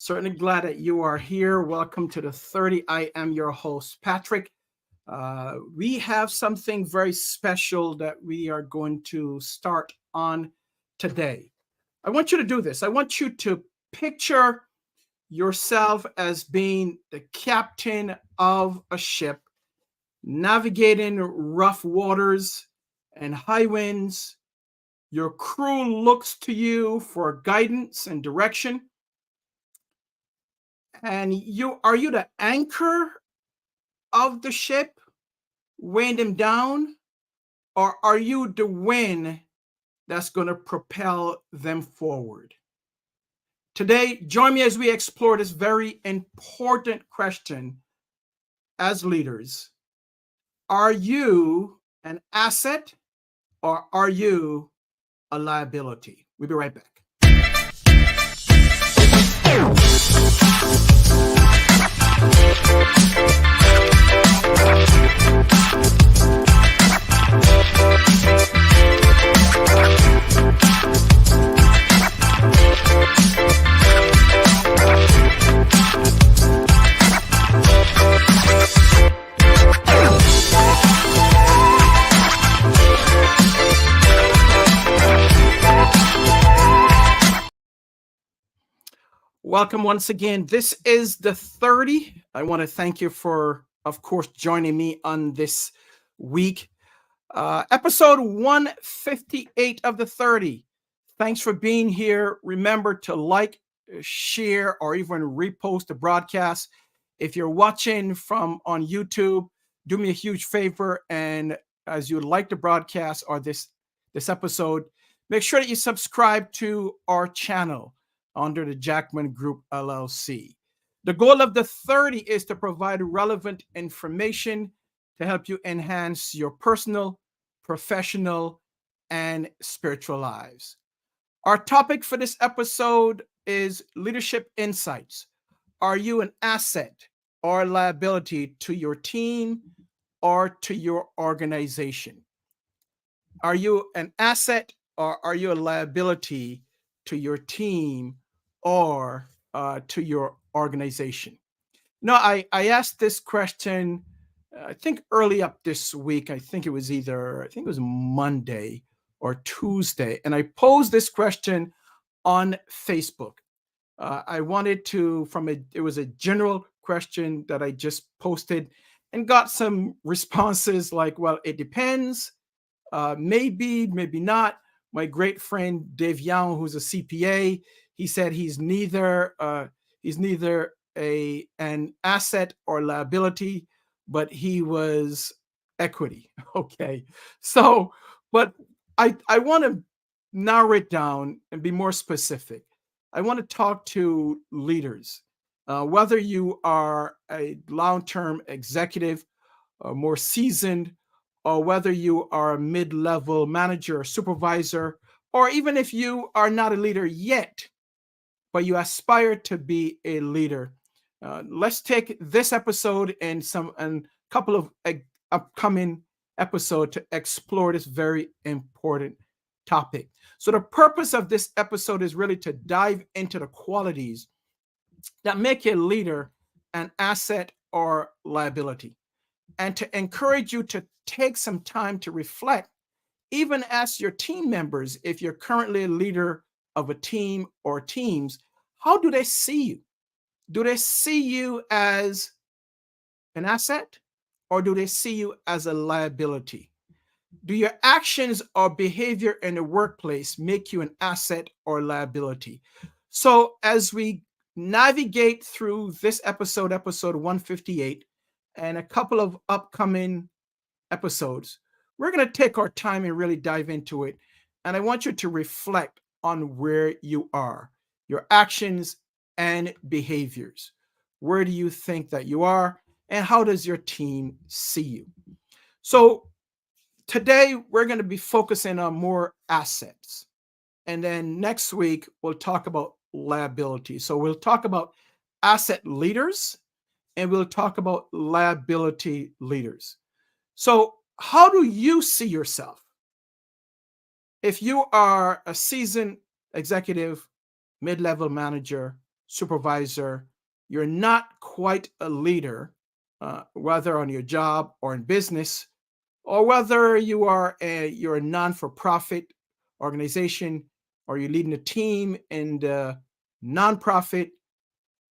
Certainly glad that you are here. Welcome to the 30. I am your host, Patrick. We have something very special that we are going to start on today. I want you to do this. I want you to picture yourself as being the captain of a ship, navigating rough waters and high winds. Your crew looks to you for guidance and direction. And are you the anchor of the ship, weighing them down, or are you the wind that's going to propel them forward? Today, join me as we explore this very important question as leaders. Are you an asset or are you a liability? We'll be right back. Welcome once again. This is the 30. I want to thank you for, of course, joining me on this week. Episode 158 of the 30. Thanks for being here. Remember to like, share, or even repost the broadcast. If you're watching from on YouTube, do me a huge favor. And as you like the broadcast or this episode, make sure that you subscribe to our channel under the Jackman Group LLC. The goal of the 30 is to provide relevant information to help you enhance your personal, professional, and spiritual lives. Our topic for this episode is leadership insights. Are you an asset or a liability to your team or to your organization? Are you an asset or are you a liability to your team or to your organization? No, I asked this question, I think early up this week. I think it was Monday or Tuesday. And I posed this question on Facebook. I wanted to, it was a general question that I just posted and got some responses like, well, it depends. Maybe, maybe not. My great friend Dave Young, who's a CPA, he said he's neither an asset or liability, but he was equity. Okay, so but I want to narrow it down and be more specific. I want to talk to leaders, whether you are a long-term executive, more seasoned, or whether you are a mid-level manager or supervisor, or even if you are not a leader yet, but you aspire to be a leader. Let's take this episode and a couple of upcoming episodes to explore this very important topic. So the purpose of this episode is really to dive into the qualities that make a leader an asset or liability, and to encourage you to take some time to reflect, even as your team members, if you're currently a leader of a team or teams, how do they see you? Do they see you as an asset, or do they see you as a liability? Do your actions or behavior in the workplace make you an asset or liability? So, as we navigate through this episode, episode 158, and a couple of upcoming episodes, we're going to take our time and really dive into it. And I want you to reflect on where you are, your actions and behaviors. Where do you think that you are? And how does your team see you? So, today we're going to be focusing on more assets. And then next week, we'll talk about liability. So, we'll talk about asset leaders and we'll talk about liability leaders. So, how do you see yourself? If you are a seasoned executive, mid level manager, supervisor, you're not quite a leader, whether on your job or in business, or whether you're a non for profit organization, or you're leading a team in the nonprofit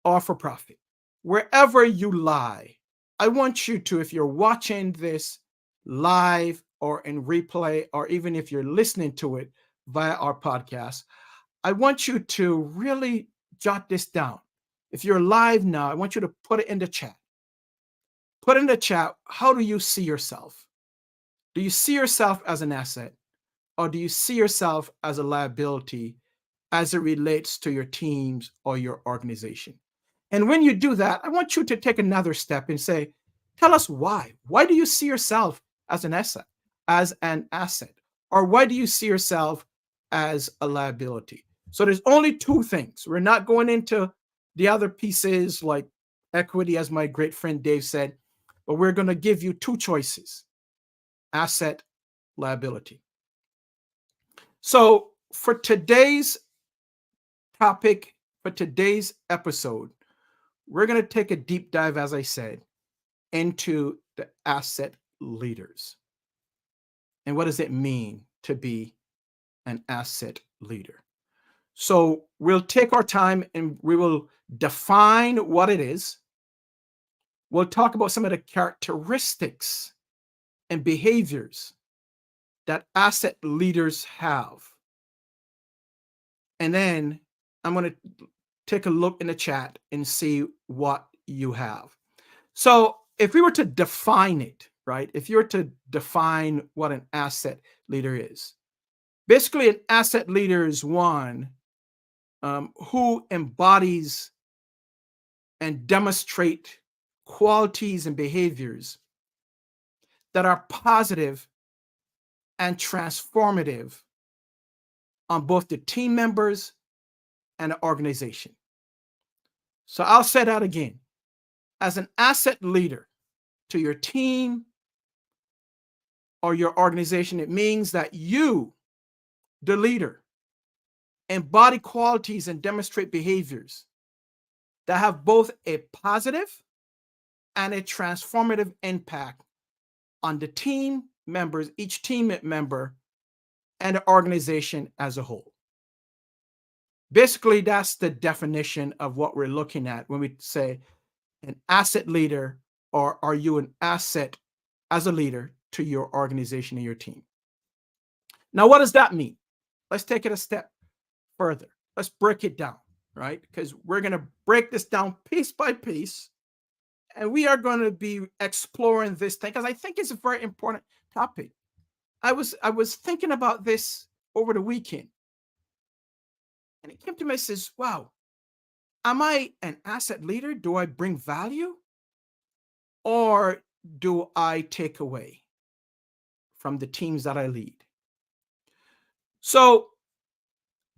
or for profit, wherever you lie, I want you to, if you're watching this live or in replay, or even if you're listening to it via our podcast, I want you to really jot this down. If you're live now, I want you to put it in the chat. Put in the chat, how do you see yourself? Do you see yourself as an asset, or do you see yourself as a liability as it relates to your teams or your organization? And when you do that, I want you to take another step and say, tell us why. Why do you see yourself as an asset, or why do you see yourself as a liability? So there's only two things. We're not going into the other pieces like equity, as my great friend Dave said, but we're going to give you two choices: asset, liability. So for today's topic, for today's episode, we're going to take a deep dive, as I said, into the asset leaders. And what does it mean to be an asset leader? So we'll take our time and we will define what it is. We'll talk about some of the characteristics and behaviors that asset leaders have. And then I'm going to take a look in the chat and see what you have. So if we were to define it, right? If you were to define what an asset leader is, basically an asset leader is one who embodies and demonstrate qualities and behaviors that are positive and transformative on both the team members and the organization. So I'll say that again. As an asset leader to your team or your organization, it means that you, the leader, embody qualities and demonstrate behaviors that have both a positive and a transformative impact on the team members, each team member, and the organization as a whole. Basically, that's the definition of what we're looking at when we say an asset leader, or are you an asset as a leader to your organization and your team? Now, what does that mean? Let's take it a step further. Let's break it down, right? Because we're going to break this down piece by piece, and we are going to be exploring this thing because I think it's a very important topic. I was thinking about this over the weekend, and it came to me and says, wow, am I an asset leader? Do I bring value, or do I take away? from the teams that I lead. So,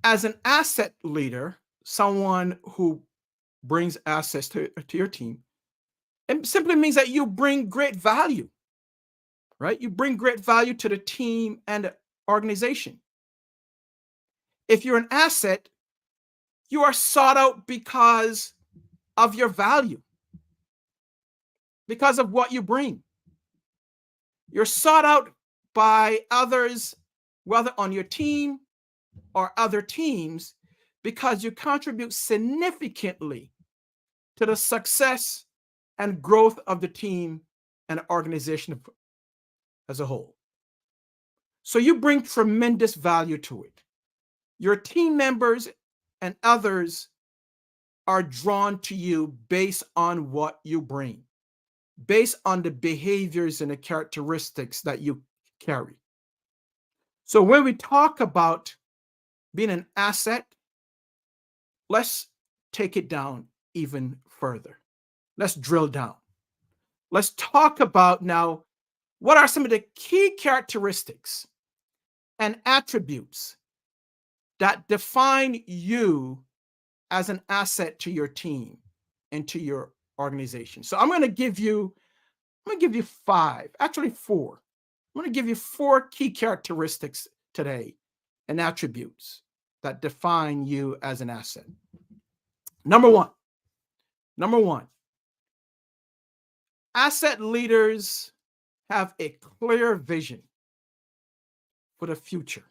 as an asset leader, someone who brings assets to your team, it simply means that you bring great value, right? You bring great value to the team and the organization. If you're an asset, you are sought out because of your value, because of what you bring. You're sought out by others, whether on your team or other teams, because you contribute significantly to the success and growth of the team and organization as a whole. So you bring tremendous value to it. Your team members and others are drawn to you based on what you bring, based on the behaviors and the characteristics that you carry. So when we talk about being an asset, let's take it down even further. Let's drill down. Let's talk about now what are some of the key characteristics and attributes that define you as an asset to your team and to your organization. So I'm going to give you five, actually four. I'm going to give you four key characteristics today and attributes that define you as an asset. Number one, asset leaders have a clear vision for the future.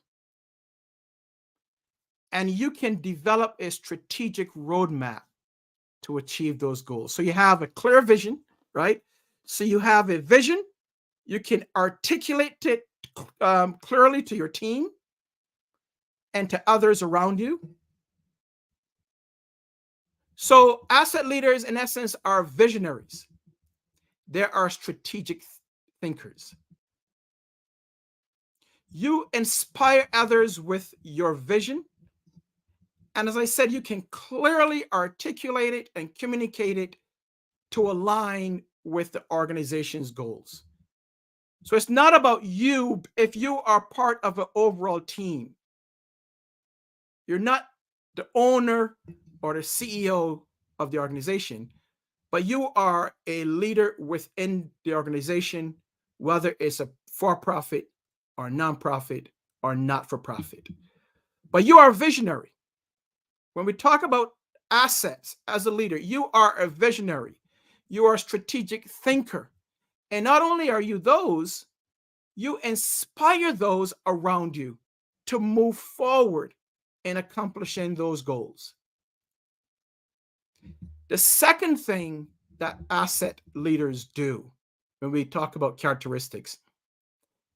And you can develop a strategic roadmap to achieve those goals. So you have a clear vision, right? So you have a vision. You can articulate it clearly to your team and to others around you. So asset leaders, in essence, are visionaries. They are strategic thinkers. You inspire others with your vision. And as I said, you can clearly articulate it and communicate it to align with the organization's goals. So it's not about you. If you are part of an overall team, you're not the owner or the CEO of the organization, but you are a leader within the organization, whether it's a for-profit or nonprofit or not-for-profit. But you are a visionary. When we talk about assets as a leader, you are a visionary. You are a strategic thinker. And not only are you those, you inspire those around you to move forward in accomplishing those goals. The second thing that asset leaders do when we talk about characteristics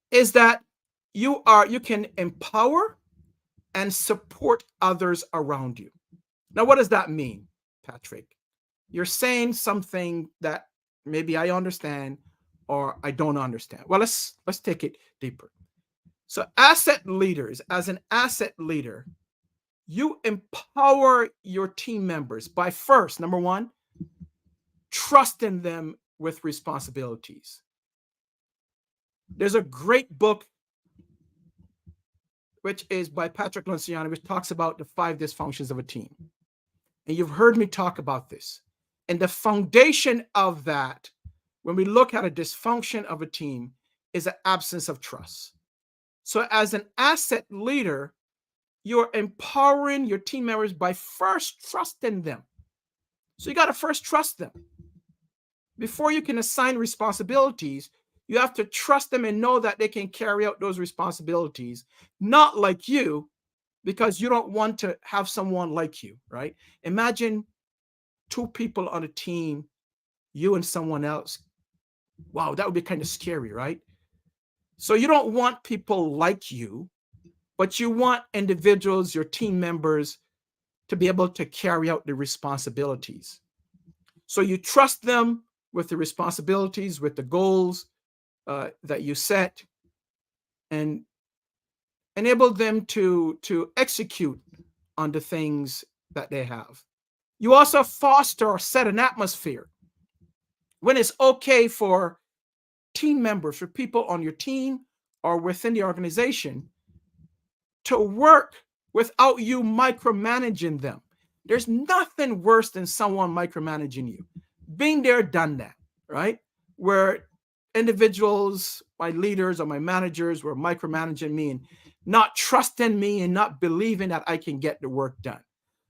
is that you can empower and support others around you. Now, what does that mean, Patrick? You're saying something that maybe I understand or I don't understand. Well, let's take it deeper. So asset leaders, as an asset leader, you empower your team members by first, number one, trusting them with responsibilities. There's a great book which is by Patrick Jackman, which talks about the 5 dysfunctions of a team. And you've heard me talk about this. And the foundation of that, when we look at a dysfunction of a team, is an absence of trust. So as an asset leader, you're empowering your team members by first trusting them. So you got to first trust them. Before you can assign responsibilities, you have to trust them and know that they can carry out those responsibilities, not like you, because you don't want to have someone like you, right? Imagine 2 people on a team, you and someone else. Wow, that would be kind of scary, right? So you don't want people like you, but you want individuals, your team members, to be able to carry out the responsibilities. So you trust them with the responsibilities, with the goals that you set, and enable them to execute on the things that they have. You also foster or set an atmosphere when it's okay for team members, for people on your team or within the organization to work without you micromanaging them. There's nothing worse than someone micromanaging you. Been there, done that, right? Where individuals, my leaders or my managers were micromanaging me and not trusting me and not believing that I can get the work done.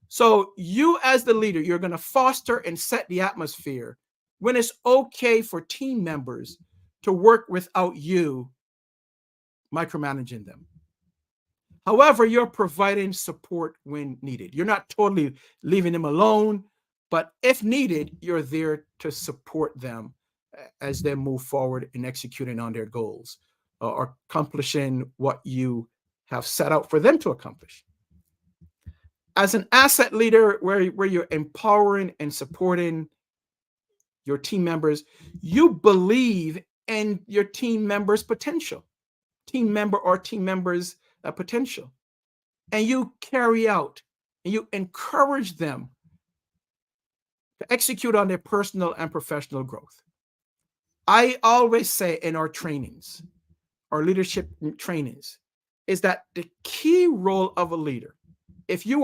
So you as the leader, you're going to foster and set the atmosphere when it's okay for team members to work without you micromanaging them. However, you're providing support when needed. You're not totally leaving them alone, but if needed, you're there to support them as they move forward in executing on their goals or accomplishing what you have set out for them to accomplish. As an asset leader, where you're empowering and supporting your team members, you believe in your team members' potential, team members' potential, and you carry out and you encourage them to execute on their personal and professional growth. I always say in our trainings, our leadership trainings, is that the key role of a leader, if you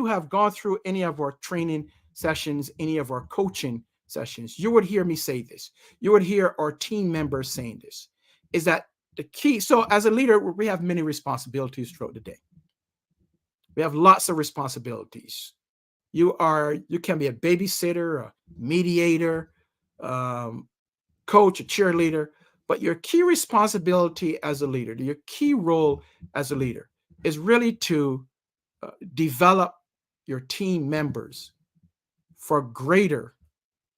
have gone through any of our training sessions, any of our coaching sessions, you would hear me say this. You would hear our team members saying this, is that the key. So as a leader, we have many responsibilities throughout the day. We have lots of responsibilities. You can be a babysitter, a mediator, coach, a cheerleader, but your key responsibility as a leader, your key role as a leader is really to develop your team members for greater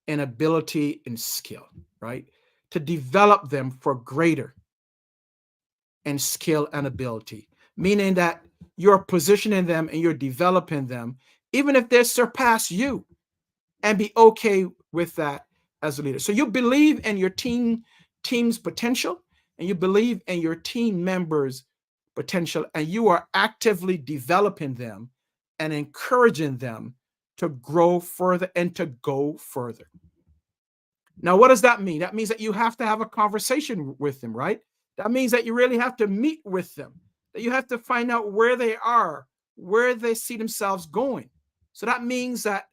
in ability and skill, right? To develop them for greater in skill and ability, meaning that you're positioning them and you're developing them, even if they surpass you, and be okay with that as a leader. So you believe in your team's potential, and you believe in your team members' potential, and you are actively developing them and encouraging them to grow further and to go further. Now, what does that mean? That means that you have to have a conversation with them, right? That means that you really have to meet with them, that you have to find out where they are, where they see themselves going. So that means that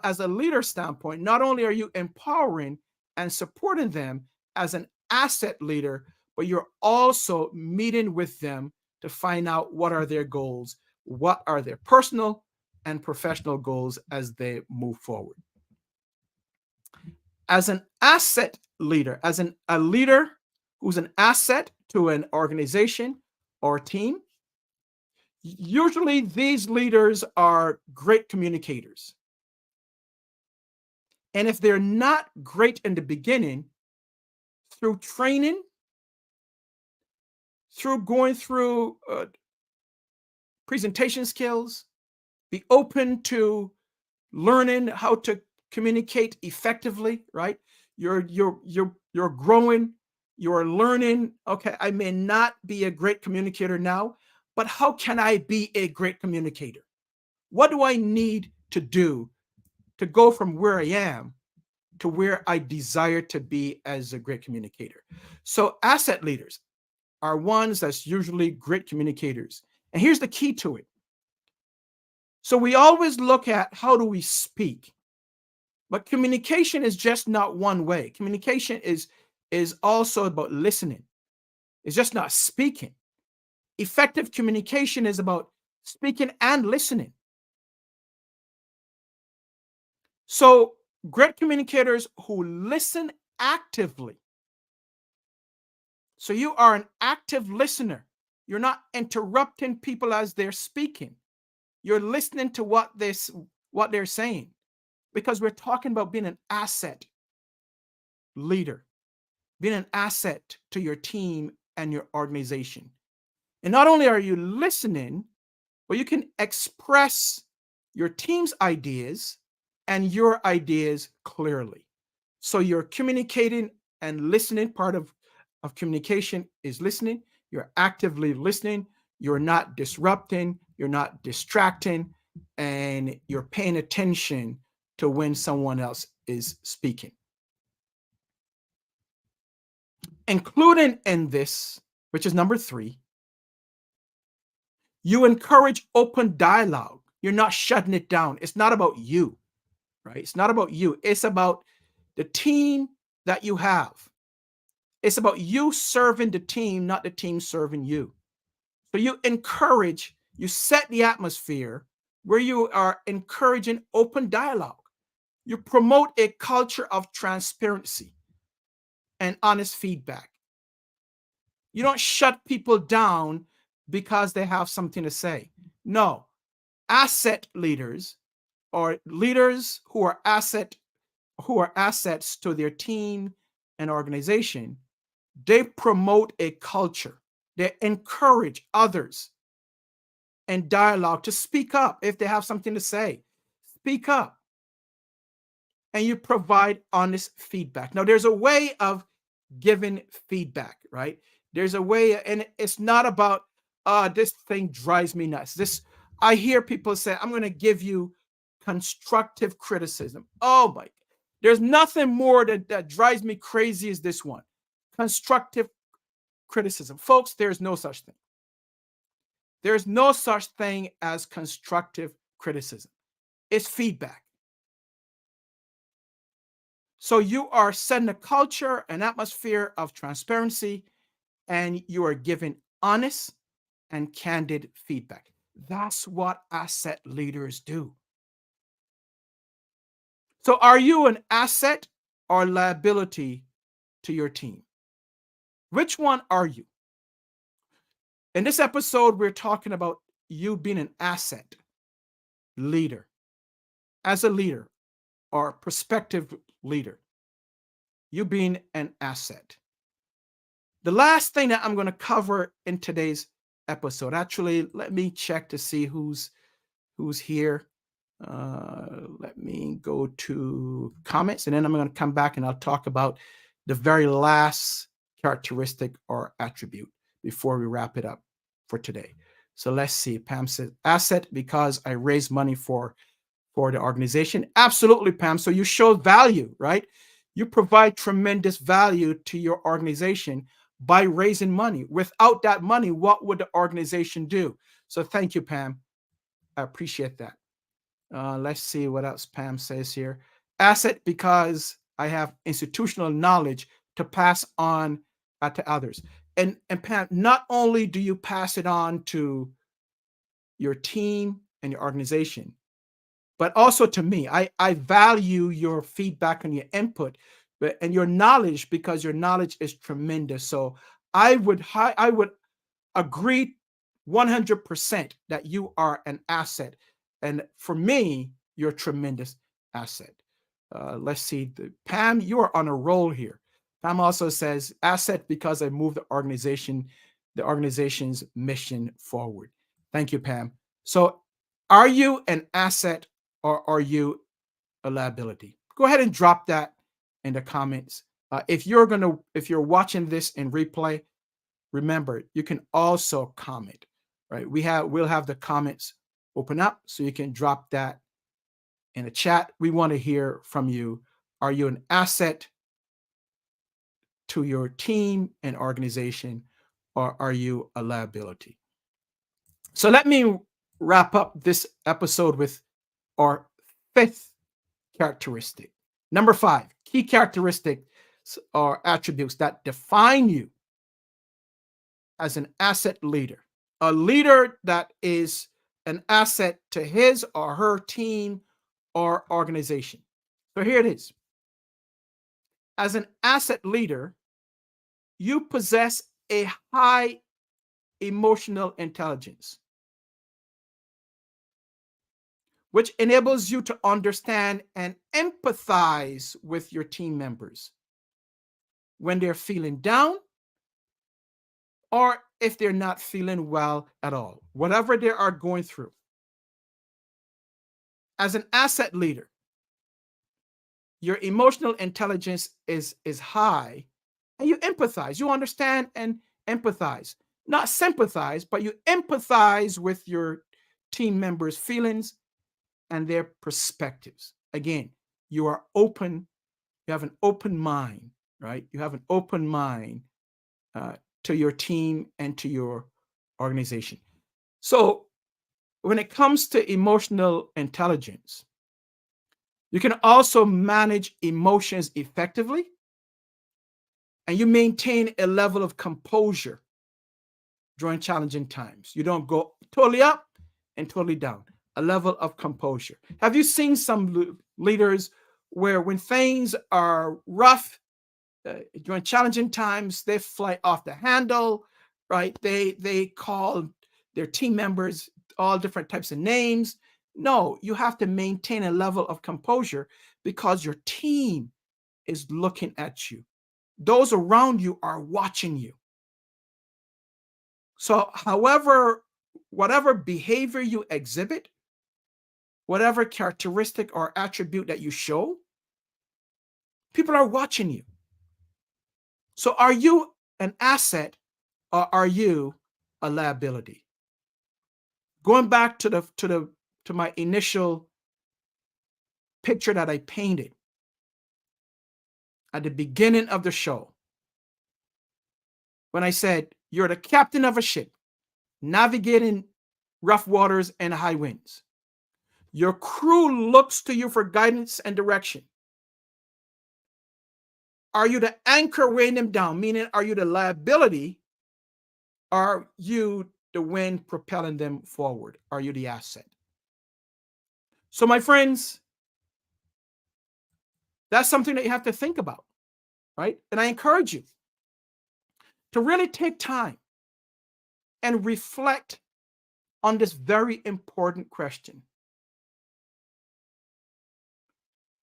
as a leader standpoint, not only are you empowering and supporting them as an asset leader, but you're also meeting with them to find out what are their goals, what are their personal and professional goals as they move forward. As an asset leader, a leader who's an asset to an organization or team, usually these leaders are great communicators. And if they're not great in the beginning, through training, through going through presentation skills, be open to learning how to communicate effectively, right? You're growing, you're learning. Okay, I may not be a great communicator now, but how can I be a great communicator? What do I need to do to go from where I am to where I desire to be as a great communicator? So asset leaders are ones that's usually great communicators. And here's the key to it. So we always look at how do we speak, but communication is just not one way. Communication is also about listening. It's just not speaking. Effective communication is about speaking and listening. So great communicators who listen actively. So you are an active listener. You're not interrupting people as they're speaking. You're listening to what they're saying, because we're talking about being an asset leader, being an asset to your team and your organization. And not only are you listening, but you can express your team's ideas and your ideas clearly. So you're communicating and listening. Part of communication is listening. You're actively listening. You're not disrupting. You're not distracting. And you're paying attention to when someone else is speaking. Including in this, which is number 3, you encourage open dialogue. You're not shutting it down. It's not about you, right? It's not about you. It's about the team that you have. It's about you serving the team, not the team serving you. So you encourage, you set the atmosphere where you are encouraging open dialogue. You promote a culture of transparency and honest feedback. You don't shut people down because they have something to say. No, asset leaders or leaders who are assets to their team and organization, they promote a culture. They encourage others and dialogue to speak up if they have something to say. Speak up. And you provide honest feedback. Now, there's a way of giving feedback, right? There's a way, and it's not about, this thing drives me nuts. I hear people say, I'm going to give you constructive criticism. Oh my, there's nothing more that drives me crazy as this one. Constructive criticism. Folks, there's no such thing. There's no such thing as constructive criticism. It's feedback. So you are setting a culture, an atmosphere of transparency, and you are giving honest and candid feedback. That's what asset leaders do. So are you an asset or liability to your team? Which one are you? In this episode, we're talking about you being an asset leader. As a leader or prospective leader, you being an asset. The last thing that I'm going to cover in today's episode, actually, let me check to see who's here. Let me go to comments, and then I'm going to come back and I'll talk about the very last characteristic or attribute before we wrap it up for today. So let's see. Pam says, asset because I raise money for the organization. Absolutely, Pam. So you show value, right? You provide tremendous value to your organization by raising money. Without that money, what would the organization do? So thank you, Pam. I appreciate that. Let's see what else Pam says here. Asset because I have institutional knowledge to pass on to others. And Pam, not only do you pass it on to your team and your organization, but also to me. I value your feedback and your input, and your knowledge, because your knowledge is tremendous. So I would agree 100% that you are an asset, and for me, you're a tremendous asset. Let's see, Pam, you are on a roll here. Pam also says asset because I move the organization's mission forward. Thank you, Pam. So, are you an asset or are you a liability? Go ahead and drop that in the comments. If you're watching this in replay, remember you can also comment. Right? We'll have the comments open up so you can drop that in the chat. We want to hear from you. Are you an asset to your team and organization, or are you a liability? So let me wrap up this episode with our 5th characteristic. Number 5, key characteristics or attributes that define you as an asset leader. A leader that is an asset to his or her team or organization. So here it is. As an asset leader, you possess a high emotional intelligence, which enables you to understand and empathize with your team members when they're feeling down or if they're not feeling well at all, whatever they are going through. As an asset leader, your emotional intelligence is high, and you empathize. You understand and empathize. Not sympathize, but you empathize with your team members' feelings and their perspectives. Again, you are open. You have an open mind, right? You have an open mind to your team and to your organization. So when it comes to emotional intelligence, you can also manage emotions effectively, and you maintain a level of composure during challenging times. You don't go totally up and totally down. A level of composure. Have you seen some leaders where when things are rough, during challenging times, they fly off the handle, right? They call their team members all different types of names. No, you have to maintain a level of composure because your team is looking at you. Those around you are watching you. So, whatever behavior you exhibit, whatever characteristic or attribute that you show, people are watching you. So, are you an asset or are you a liability? Going back to my initial picture that I painted at the beginning of the show, when I said you're the captain of a ship navigating rough waters and high winds. Your crew looks to you for guidance and direction. Are you the anchor weighing them down? Meaning, are you the liability? Are you the wind propelling them forward? Are you the asset? So, my friends, that's something that you have to think about, right? And I encourage you to really take time and reflect on this very important question.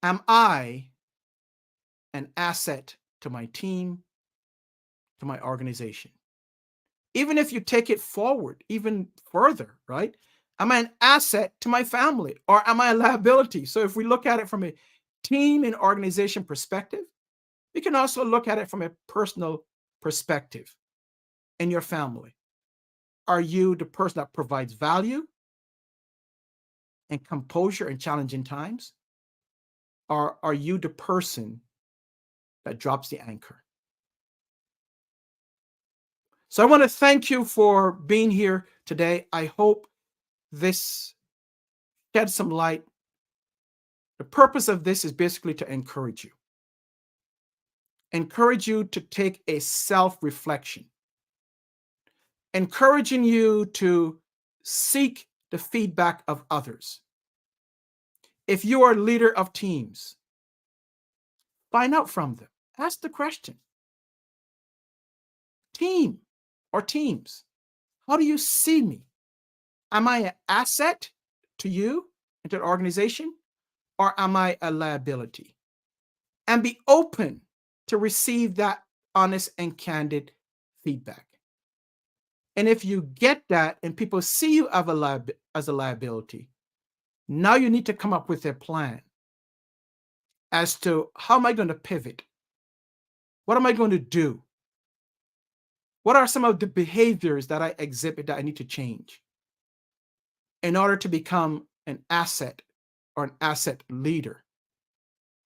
Am I an asset to my team, to my organization? Even if you take it forward even further, right? Am I an asset to my family or am I a liability? So if we look at it from a team and organization perspective, we can also look at it from a personal perspective in your family. Are you the person that provides value and composure in challenging times? Or are you the person that drops the anchor? So I want to thank you for being here today. I hope this shed some light. The purpose of this is basically to encourage you to take a self-reflection, encouraging you to seek the feedback of others. If you are a leader of teams, find out from them. Ask the question. Team or teams, how do you see me? Am I an asset to you and to the organization, or am I a liability? And be open to receive that honest and candid feedback. And if you get that and people see you as a liability, now you need to come up with a plan as to how am I going to pivot? What am I going to do? What are some of the behaviors that I exhibit that I need to change in order to become an asset or an asset leader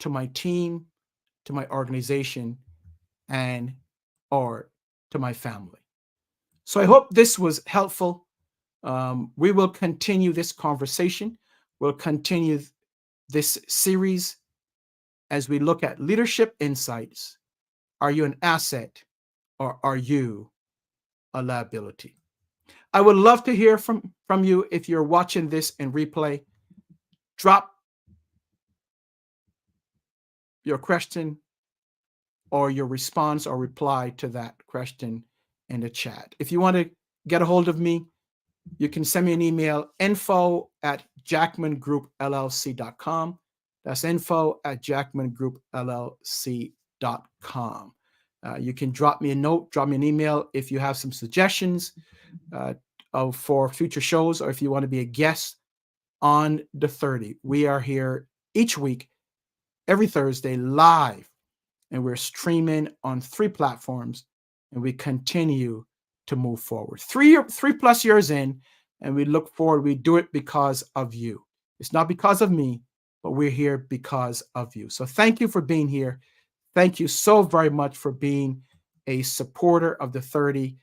to my team, to my organization, and or to my family? So I hope this was helpful. We will continue this conversation. We'll continue this series as we look at leadership insights. Are you an asset or are you a liability? I would love to hear from you. If you're watching this in replay, drop your question or your response or reply to that question in the chat. If you want to get a hold of me, you can send me an email, info@jackmangroupllc.com. That's info@jackmangroupllc.com. You can drop me a note, drop me an email if you have some suggestions for future shows, or if you want to be a guest on the 30. We are here each week, every Thursday, live, and we're streaming on 3 platforms, and we continue to move forward. 3+ years in, and we look forward. We do it because of you. It's not because of me, but we're here because of you. So thank you for being here. Thank you so very much for being a supporter of the 30.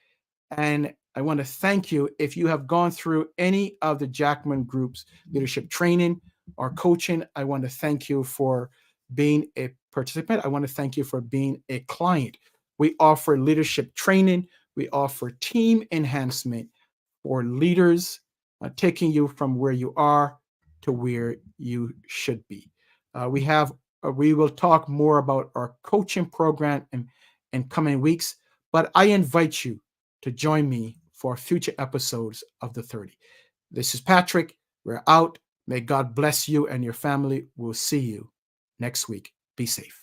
And I want to thank you if you have gone through any of the Jackman Group's leadership training or coaching. I want to thank you for being a participant. I want to thank you for being a client. We offer leadership training. We offer team enhancement for leaders, taking you from where you are to where you should be. We will talk more about our coaching program in coming weeks, but I invite you to join me for future episodes of the 30. This is Patrick. We're out. May God bless you and your family. We'll see you next week. Be safe.